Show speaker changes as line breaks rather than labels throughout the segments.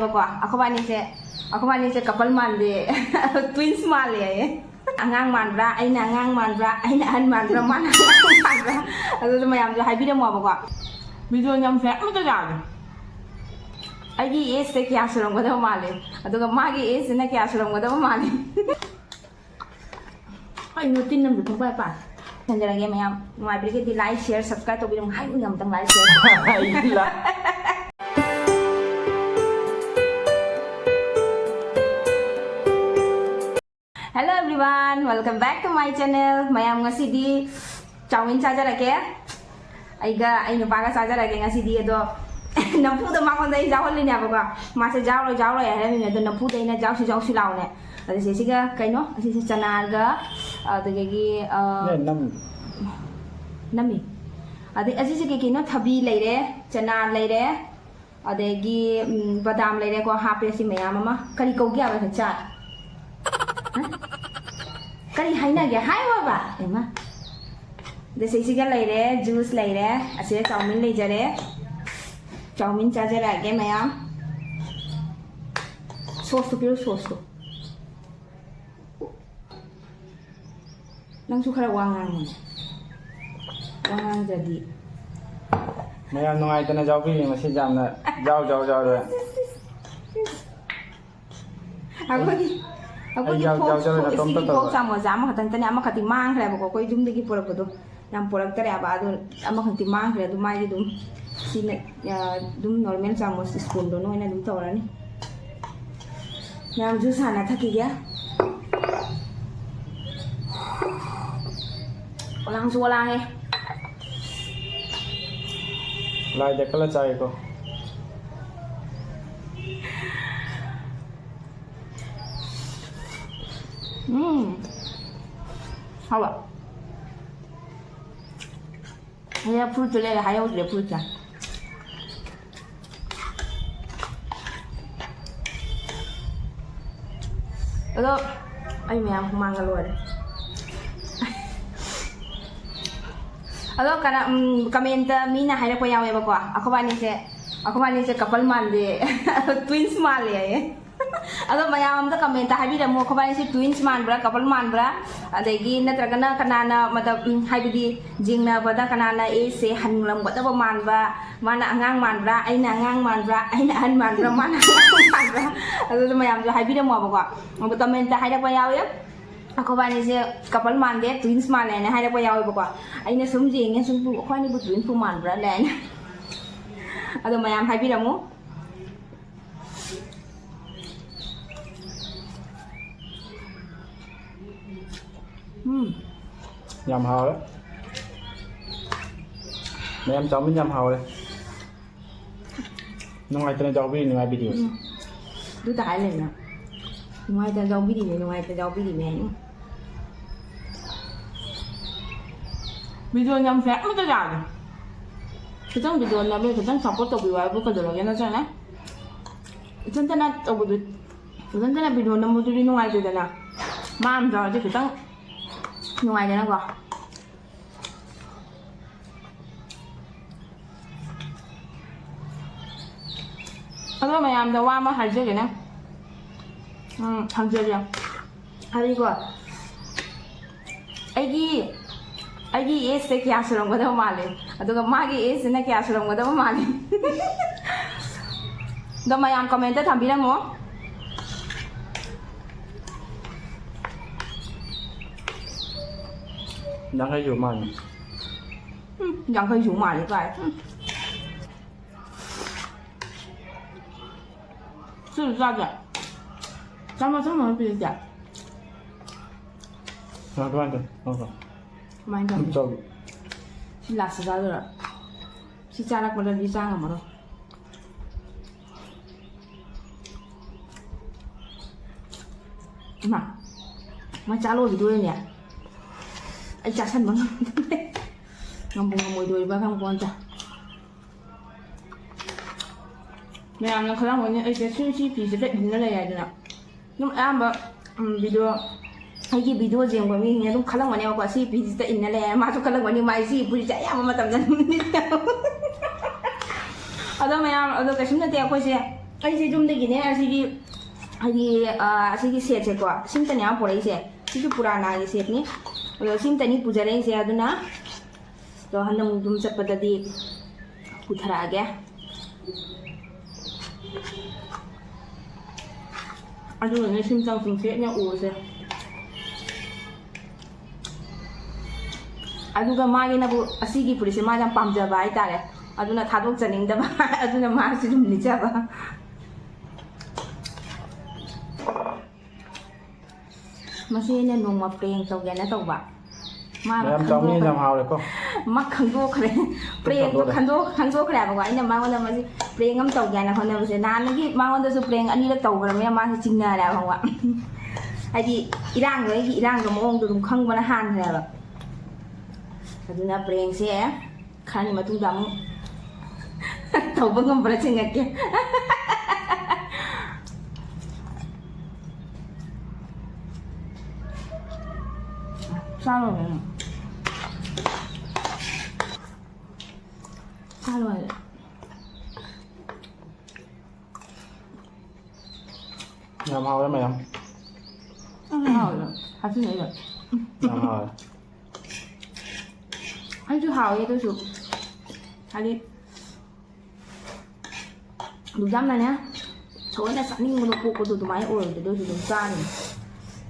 ko ako ba ni se couple mande twins male angang manbra aina angang manbra aina an manbra man manbra adu mayam jo haibira mo ba ko video nyam fe amta ja agi age se kya suram gada male adu ga magi age ne kya suram gada male ai no tin nam du pa pa sanjarage mayam mai bri ke like share subscribe to bi hai ngam tang like share Hello everyone, welcome back to my channel. Mayam ngasidi chowmin chajarake. Aiga ai nupa ga chajarake ngasidi ado nampu da ma kon dai jawol ni aba ga. Ma se jawlo ya he mi do nampu dai na jaw si law ne. Ade se siga kaino asi se chana ga adage gi nami. Ade asi se ke no thabi leire, chana leire. Adegi badam leire ko hape si mayam ma kari ko gya ba cha. Kari haina gya hai wa ba ema de sei ga lai re juice lai re ase chowmin lai jare chowmin cha jara ge mayam sauce to pure sauce to nang su khara wangang jadi
mayam nungai tana jaw bi ma se jam na jaw re
aku di post sama jam khatan tani ama khati mang khre ba ko jum de gi porak do nam porak tare aba do ama khati mang khre do mai dum sine dum normal samo spoon do no ina dum tawrani nam juice ana thaki gya olang he
lai de kala chai ko
hawa haya fruit le haya utre fruit ya ado ay mayam mangalor ado kana comment mina haya ko yawe ba ko ako ba ni se couple mande twins male ay ado mayam da comment habi da mo ko ba ni se twins man bra couple man bra adagi natragana kanana mata haibidi jingna bada kanana e se hanlam gada ba man ba mana angang man bra aina angang man bra aina an man bra mana man bra ado mayam jo habi da mo ba ko mo comment haida ba yaw ya ako ba ni se couple man de twins man le na haida ba yaw ba ko aina sum jing sum pu ko ni bu twins pu man bra le ado mayam habi da mo
nhầm hào đấy mấy em cháu mới nhầm hào đấy nó ngay tên cháu vi ngoài video
tôi tải lên nè ngoài tên cháu video này video nhầm phép mất cái gì cái trong video này bây giờ trong sọc có tập video với cái đồ này nó sao nè chân tên là tập video nó mua đi ngoài rồi nè mà em rồi chứ cái trong ngoài này nó gọi ado mayam da wa ma harje ge na harje ya hari ko agi age se kya suram gada male ado ga magi age ne kya suram gada male do mayam comment ta thambi na mo
đang hay dùng màn
ยังเคยสูงมาเลยไป是不是这样咱们这么比较
các bạn kìa
많이 좀
저기
신라 쓰다더라 시자락 보다 이상한 거로 mà trả lôi thì tôi nhỉ anh trả sân bằng ngầm ngồi đuổi vào không quan trọng mẹ ăn nó khá là cái suy chi phí sẽ định nó là gì nào nhưng em bảo video hay cái video riêng của mình nó khá là ngon nhau quá chi phí sẽ định nó là mà tôi khá là ngon nhưng mà gì bùi chạy mà tầm dần ở đâu mẹ ăn ở đâu cái chúng ta tiêu coi xe ꯑꯩꯁꯦ ꯌꯨꯝꯗꯒꯤꯅꯦ ꯑꯁꯤꯒꯤ ꯍꯥꯏꯗꯤ ꯑꯁꯤꯒꯤ ꯁꯦꯠꯁꯦꯀꯣ ꯁꯤꯝꯇꯅꯦ ꯌꯥꯝ ꯄꯨꯔꯛꯏꯁꯦ ꯁꯤꯁꯨ ꯄꯨꯔꯥꯅꯥꯒꯤ ꯁꯦꯠꯅꯤ ꯑꯗꯣ ꯁꯤꯝꯇꯅꯤ ꯄꯨꯖꯔꯛꯏꯁꯦ ꯑꯗꯨꯅ ꯑꯗꯣ ꯍꯟꯗꯛ ꯌꯨꯝ ꯆꯠꯄꯗꯗꯤ ꯄꯨꯊꯔꯛꯑꯒꯦ ꯑꯗꯨꯒꯅꯦ ꯁꯤꯝꯇꯪ ꯁꯦꯠꯅ ꯎꯔꯁꯦ ꯑꯗꯨꯒ ꯃꯥꯒꯤꯅꯕꯨ ꯑꯁꯤꯒꯤ ꯐꯨꯔꯤꯠꯁꯦ ꯃꯥ ꯌꯥꯝ ꯄꯥꯝꯖꯕ ꯍꯥꯏꯇꯥꯔꯦ ꯑꯗꯨꯅ ꯊꯥꯗꯣꯛꯆꯅꯤꯡꯗꯕ ꯑꯗꯨꯅ ꯃꯥꯁꯤ ꯑꯗꯨꯝ ꯂꯤꯠꯆꯕ ꯃꯁꯤ ꯑꯩꯅ ꯅꯣꯡꯃ ꯄ꯭ꯔꯦꯡ ꯇꯧꯒꯦꯅ ꯇꯧꯕ
ꯃꯌꯥꯝ ꯆꯥꯎꯅꯤ ꯌꯥꯝ ꯍꯥꯎꯔꯦꯀꯣ
ꯃꯥ ꯈꯪꯗꯣꯛꯈ꯭ꯔꯦ ꯄ꯭ꯔꯦꯡꯗꯣ ꯈꯪꯗꯣꯛꯈ꯭ꯔꯦꯕꯀꯣ ꯑꯩꯅ ꯃꯉꯣꯟꯗ ꯃꯁꯤ ꯄ꯭ꯔꯦꯡ ꯑꯃ ꯇꯧꯒꯦꯅ ꯍꯣꯠꯅꯕꯁꯦ ꯅꯍꯥꯟꯗꯒꯤ ꯃꯉꯣꯟꯗꯁꯨ ꯄ꯭ꯔꯦꯡ ꯑꯅꯤꯔꯛ ꯇꯧꯈ꯭ꯔꯕꯅꯤꯅ ꯃꯥꯁꯤ ꯆꯤꯡꯅꯔꯦꯕ ꯈꯪꯕ ꯍꯥꯏꯗꯤ ꯏꯔꯥꯡꯗꯣ ꯑꯩꯒꯤ ꯏꯔꯥꯡꯗꯣ ꯃꯑꯣꯡꯗꯣ ꯑꯗꯨꯝ ꯈꯪꯕꯅ ꯍꯥꯟꯈ꯭ꯔꯦꯕ ꯑꯗꯨꯅ ꯄ꯭ꯔꯦꯡꯁꯦ ꯈꯔꯅꯤ ꯃꯇꯨꯡꯗ ꯑꯃꯨꯛ ꯇꯧꯕ ꯉꯝꯕ꯭ꯔꯥ ꯆꯤꯡꯉꯛꯀꯦ ꯆꯥꯔꯣꯏ ꯆꯥꯔꯣꯏ
ꯌꯥꯝ ꯍꯥꯎꯔꯦ ꯃꯌꯥꯝ
ꯍꯥꯎꯋꯦ ꯍꯥꯞꯆꯤꯟꯅꯩꯕ
ꯌꯥꯝ ꯍꯥꯎꯔꯦ
ꯑꯩꯁꯨ ꯍꯥꯎꯋꯦ ꯑꯗꯨꯁꯨ ꯍꯥꯏꯗꯤ ꯌꯥꯝꯅꯅꯦ ꯊꯑꯣꯏꯅ ꯆꯥꯅꯤꯡꯕꯗꯣ ꯄꯣꯛꯄꯗꯣ ꯑꯗꯨꯃꯥꯏꯅ ꯑꯣꯏꯔꯗꯤ ꯑꯗꯨꯁꯨ ꯑꯗꯨꯝ ꯆꯥꯔꯤꯅꯤ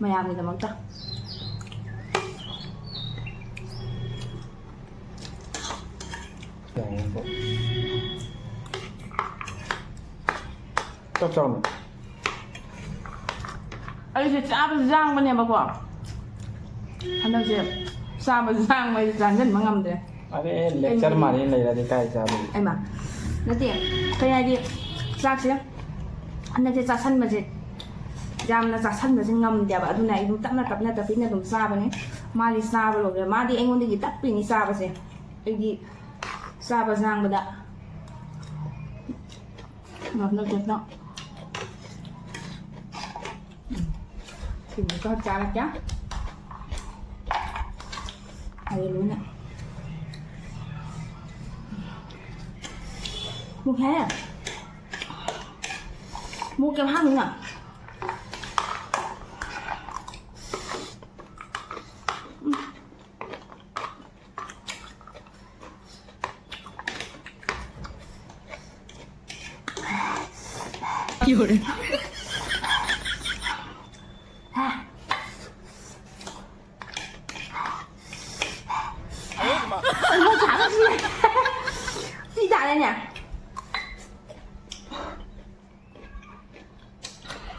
ꯃꯌꯥꯝꯒꯤꯗꯃꯛꯇ
ꯆꯞ ꯆꯥꯎꯅ
ꯑꯩꯁꯦ ꯆꯥꯕꯁꯨ ꯌꯥꯡꯕꯅꯦꯕꯀꯣ ꯍꯟꯗꯛꯁꯦ ꯆꯥꯕꯁꯨ ꯌꯥꯡꯕ ꯆꯥꯟꯁꯤꯟꯕ ꯉꯝꯗ꯭ꯔꯦ
ꯑꯔꯦ ꯂꯦꯛꯆꯔ ꯃꯥꯔꯤ ꯂꯩꯔꯗꯤ ꯀꯥꯏ ꯆꯥꯕꯅꯤ
ꯑꯩꯃ ꯅꯠꯇꯦ ꯀꯩ ꯍꯥꯏꯗꯤ ꯆꯥꯛꯁꯦ ꯍꯟꯗꯛꯁꯦ ꯆꯥꯁꯟꯕꯁꯦ ꯌꯥꯝꯅ ꯆꯥꯁꯟꯕꯁꯦ ꯉꯝꯗꯦꯕ ꯑꯗꯨꯅ ꯑꯩ ꯑꯗꯨꯝ ꯇꯞꯅ ꯇꯞꯅ ꯑꯗꯨꯝ ꯆꯥꯕꯅꯦ ꯃꯥꯗꯤ ꯆꯥꯕ ꯂꯣꯏꯈ꯭ꯔꯦ ꯃꯥꯗꯤ ꯑꯩꯉꯣꯟꯗꯒꯤ ꯇꯞꯄꯤꯅꯤ ꯆꯥꯕꯁꯦ ꯑꯩꯗꯤ ꯆꯥꯕ ꯉꯥꯡꯕꯗ Có cha là chắc hay luôn nè mua khé à mua kem hát luôn nè Vô đi Ôi, chả có gì Gì chả đây nè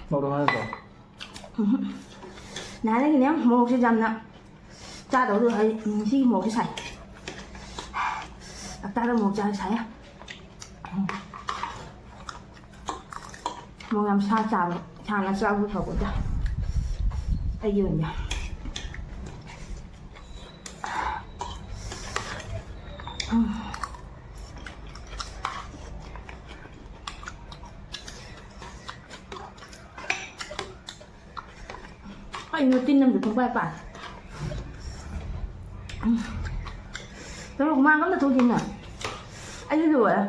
Đâu đâu rồi
Nãy đấy nhé, một cái dầm nè cha đổ được hay gì một cái sảy ta ra một chai sảy một làm sao chào là sao vui khẩu của ta đây dường nhỉ anh tin làm được không phải bạn tôi được mang lắm là tôi tin à anh đi đuổi à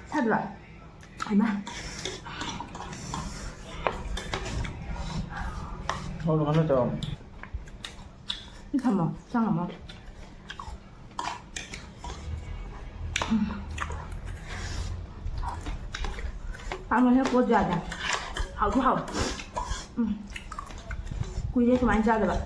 thật vậy anh mà
đâu đâu nó cho
cái thầm à sao hả mà ăn nó hết cô già nè hậu chú hậu quy đấy cho anh ra được vậy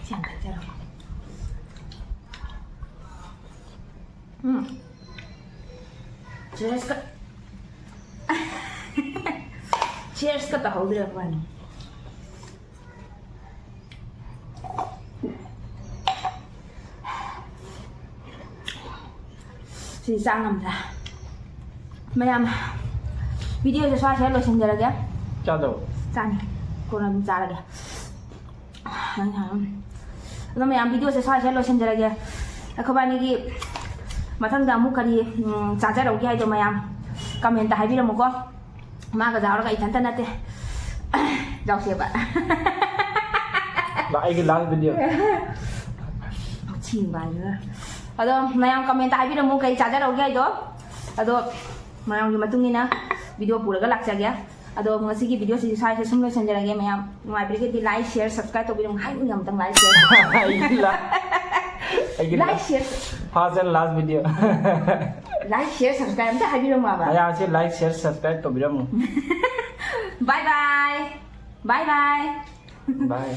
Chẳng phải ra đâu. Cheers ka. Cheers ka ta hold it one. Thì sang nằm ra. Mấy em video cho xoa sẽ lo xin ra kìa.
cha đâu
Sang. Cô làm ra kìa. ꯑꯗꯣ ꯃꯌꯥꯝ ꯚꯤꯗꯤꯑꯣꯁꯦ ꯁ꯭ꯋꯥꯏꯁꯦ ꯂꯣꯏꯁꯤꯟꯖꯔꯒꯦ ꯑꯩꯈꯣꯏꯕꯥꯅꯤꯒꯤ ꯃꯊꯪꯗ ꯑꯃꯨꯛ ꯀꯔꯤ ꯆꯥꯖꯔꯧꯒꯦ ꯍꯥꯏꯗꯣ ꯃꯌꯥꯝ comment ꯍꯥꯏꯕꯤꯔꯝꯃꯨꯀꯣ ꯃꯥꯒ ꯌꯥꯎꯔꯒ ꯏꯊꯟꯇ ꯅꯠꯇꯦ ꯌꯥꯎꯁꯦꯕ
ꯑꯩꯒꯤ ꯂꯥꯁ ꯚꯤꯗꯤꯑꯣ
ꯆꯤꯡꯕ ꯍꯥꯏꯗꯨꯅ ꯑꯗꯣ ꯃꯌꯥꯝ ꯀꯃꯦꯟꯇ ꯍꯥꯏꯕꯤꯔꯝꯃꯨ ꯀꯩ ꯆꯥꯖꯔꯧꯒꯦ ꯍꯥꯏꯗꯣ ꯑꯗꯣ ꯃꯌꯥꯝꯒꯤ ꯃꯇꯨꯡ ꯏꯟꯅ ꯚꯤꯗꯤꯑꯣ ꯄꯨꯔꯒ ꯂꯥꯛꯆꯒꯦ ꯑꯗꯣ ꯉꯁꯤꯒꯤ ꯚꯤꯗꯤꯑꯣꯁꯤꯁꯨ ꯁ꯭ꯋꯥꯏꯁꯦ ꯁꯨꯝ ꯂꯣꯏꯁꯤꯟꯖꯔꯒꯦ ꯃꯌꯥꯝ ꯅꯨꯡꯉꯥꯏꯕꯤꯔꯒꯗꯤ ꯂꯥꯏꯛ ꯁꯤꯌꯔ ꯁꯕꯁꯀ꯭ꯔꯥꯏꯕ ꯇꯧꯕꯤꯔꯝꯃꯨ ꯍꯥꯏꯕ ꯑꯃꯇꯪ ꯂꯥꯏꯛ ꯁꯤꯌꯔ ꯂꯥꯏꯛ ꯁꯤꯌꯔ
ꯐꯥꯔꯁ ꯑꯦꯟड ꯂꯥꯁ ꯚꯤꯗꯤꯑꯣ
ꯂꯥꯏꯛ ꯁꯤꯌꯔ ꯁꯕꯁꯀ꯭राꯏꯕ ꯑꯝꯇ ꯍꯥꯏꯕꯤꯔꯝꯃꯨꯕ
ꯃꯌꯥꯝꯁꯦ ꯂꯥꯏꯛ ꯁꯤꯌꯔ ꯁꯕꯁꯀ꯭ꯔꯥꯏꯕ ꯇꯧꯕꯤꯔꯝꯃꯨ
ꯕꯥꯏ ꯕꯥꯏ ꯕꯥꯏ ꯕꯥꯏ
ꯕꯥꯏ